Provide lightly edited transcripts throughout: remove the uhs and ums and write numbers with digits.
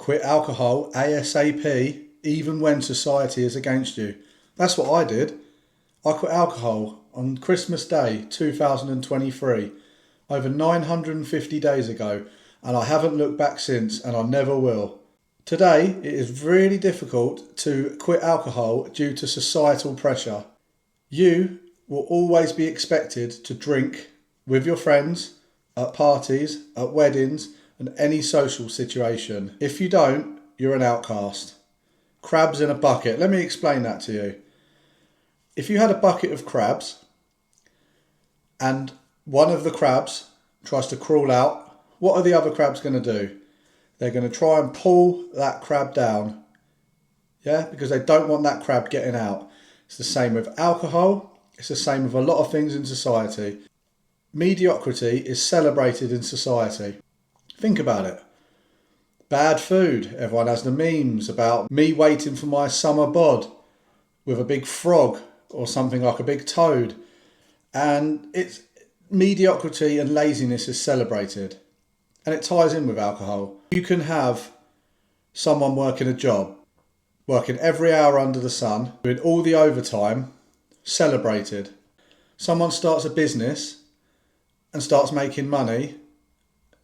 Quit alcohol ASAP, even when society is against you. That's what I did. I quit alcohol on Christmas Day 2023, over 950 days ago, and I haven't looked back since, and I never will. Today, it is really difficult to quit alcohol due to societal pressure. You will always be expected to drink with your friends, at parties, at weddings, and any social situation. If you don't, you're an outcast. Crabs in a bucket. Let me explain that to you. If you had a bucket of crabs and one of the crabs tries to crawl out, what are the other crabs going to do? They're going to try and pull that crab down. Yeah, because they don't want that crab getting out. It's the same with alcohol. It's the same with a lot of things in society. Mediocrity is celebrated in society. Think about it. Bad food. Everyone has the memes about me waiting for my summer bod with a big frog or something like a big toad. And it's mediocrity and laziness is celebrated. And it ties in with alcohol. You can have someone working a job, working every hour under the sun, doing all the overtime, celebrated. Someone starts a business and starts making money,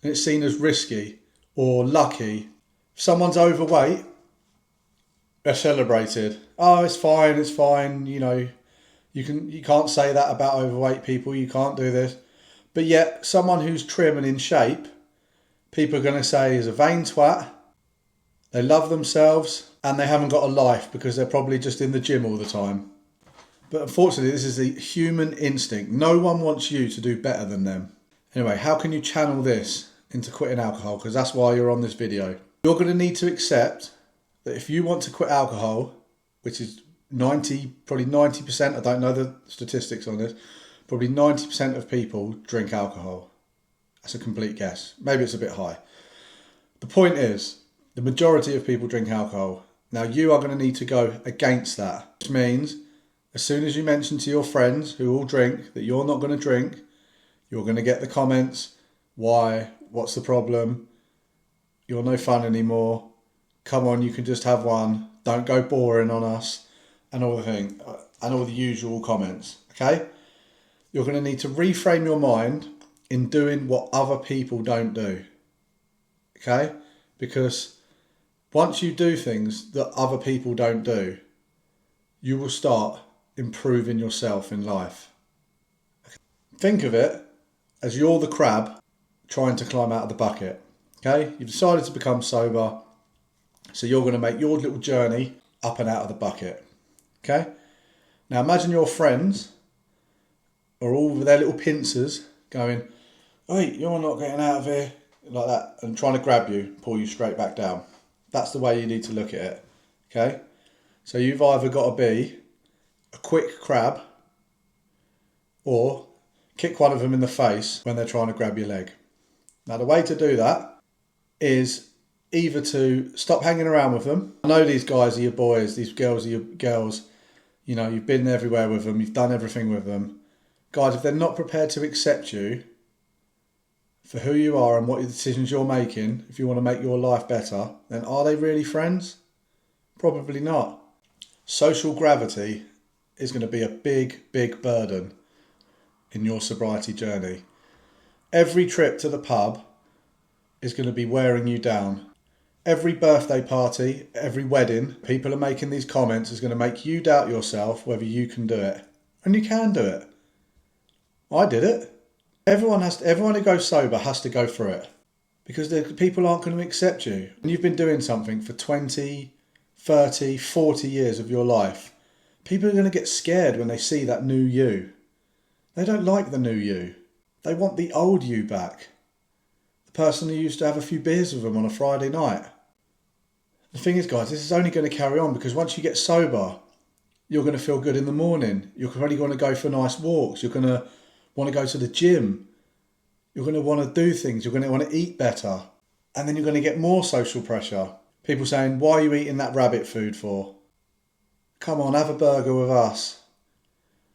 and it's seen as risky or lucky. If someone's overweight, they're celebrated. Oh, it's fine, you know, you can't say that about overweight people, you can't do this. But yet, someone who's trim and in shape, people are going to say is a vain twat, they love themselves, and they haven't got a life because they're probably just in the gym all the time. But unfortunately, this is the human instinct. No one wants you to do better than them. Anyway, how can you channel this into quitting alcohol? Because that's why you're on this video. You're going to need to accept that if you want to quit alcohol, which is probably 90%, I don't know the statistics on this, probably 90% of people drink alcohol. That's a complete guess. Maybe it's a bit high. The point is, the majority of people drink alcohol. Now you are going to need to go against that, which means as soon as you mention to your friends who all drink that you're not going to drink, you're going to get the comments, why, what's the problem, you're no fun anymore, come on, you can just have one, don't go boring on us, and all the usual comments, okay? You're going to need to reframe your mind in doing what other people don't do, okay? Because once you do things that other people don't do, you will start improving yourself in life. Think of it as you're the crab trying to climb out of the bucket. Okay, you've decided to become sober, so you're going to make your little journey up and out of the bucket. Okay, now imagine your friends are all with their little pincers going, "Hey, you're not getting out of here," like that, and trying to grab you, pull you straight back down. That's the way you need to look at it. Okay, so you've either got to be a quick crab or kick one of them in the face when they're trying to grab your leg. Now the way to do that is either to stop hanging around with them. I know these guys are your boys, these girls are your girls, you know, you've been everywhere with them, you've done everything with them. Guys, if they're not prepared to accept you for who you are and what decisions you're making, if you want to make your life better, then are they really friends? Probably not. Social gravity is going to be a big, big burden in your sobriety journey. Every trip to the pub is going to be wearing you down. Every birthday party, every wedding, people are making these comments is going to make you doubt yourself whether you can do it. And you can do it. I did it. Everyone who goes sober has to go through it. Because the people aren't going to accept you. And you've been doing something for 20, 30, 40 years of your life. People are going to get scared when they see that new you. They don't like the new you. They want the old you back. The person who used to have a few beers with them on a Friday night. The thing is, guys, this is only going to carry on because once you get sober, you're going to feel good in the morning. You're probably going to go for nice walks. You're going to want to go to the gym. You're going to want to do things. You're going to want to eat better. And then you're going to get more social pressure. People saying, "Why are you eating that rabbit food for? Come on, have a burger with us.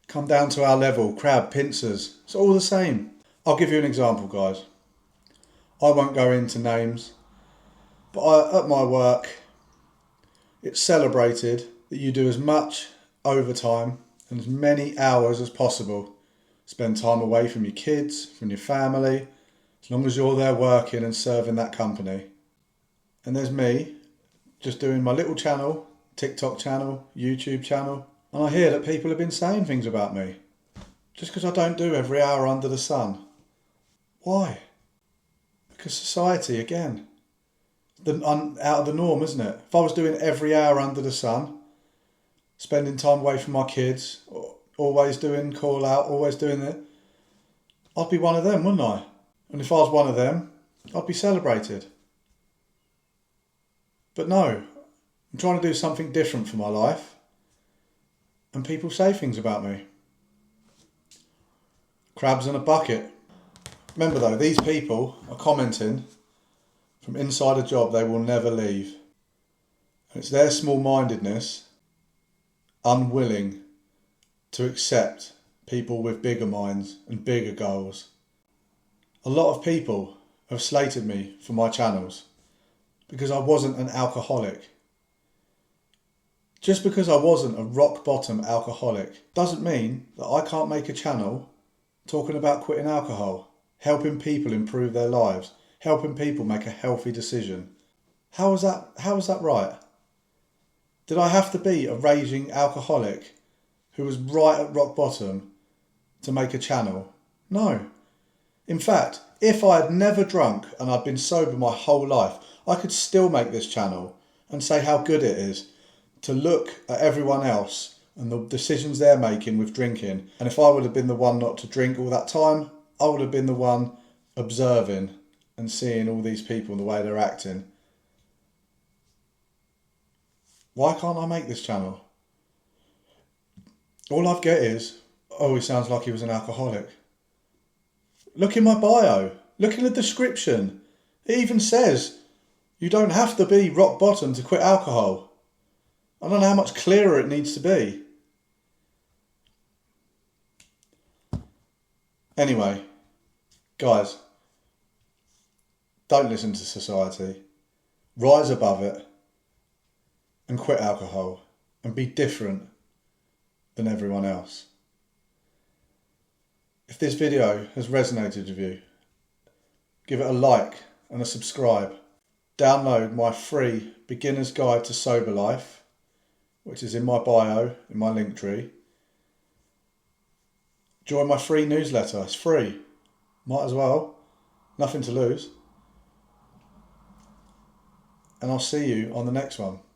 Come down to our level, crab, pincers." It's all the same. I'll give you an example, guys. I won't go into names. But at my work, it's celebrated that you do as much overtime and as many hours as possible. Spend time away from your kids, from your family, as long as you're there working and serving that company. And there's me, just doing my little channel, TikTok channel, YouTube channel, and I hear that people have been saying things about me just because I don't do every hour under the sun. Why? Because society, again, out of the norm, isn't it? If I was doing every hour under the sun, spending time away from my kids, always doing call out, always doing it, I'd be one of them, wouldn't I? And if I was one of them, I'd be celebrated. But no, I'm trying to do something different for my life, and people say things about me. Crabs in a bucket. Remember though, these people are commenting from inside a job they will never leave. And it's their small-mindedness, unwilling to accept people with bigger minds and bigger goals. A lot of people have slated me for my channels because I wasn't an alcoholic. Just because I wasn't a rock bottom alcoholic doesn't mean that I can't make a channel talking about quitting alcohol, helping people improve their lives, helping people make a healthy decision. How is that right? Did I have to be a raging alcoholic who was right at rock bottom to make a channel? No. In fact, if I had never drunk and I'd been sober my whole life, I could still make this channel and say how good it is to look at everyone else and the decisions they're making with drinking. And if I would have been the one not to drink all that time, I would have been the one observing and seeing all these people and the way they're acting. Why can't I make this channel? All I've get is, oh, he sounds like he was an alcoholic. Look in my bio. Look in the description. It even says you don't have to be rock bottom to quit alcohol. I don't know how much clearer it needs to be. Anyway, guys, don't listen to society. Rise above it and quit alcohol and be different than everyone else. If this video has resonated with you, give it a like and a subscribe. Download my free Beginner's Guide to Sober Life, which is in my bio, in my link tree. Join my free newsletter, it's free. Might as well, nothing to lose. And I'll see you on the next one.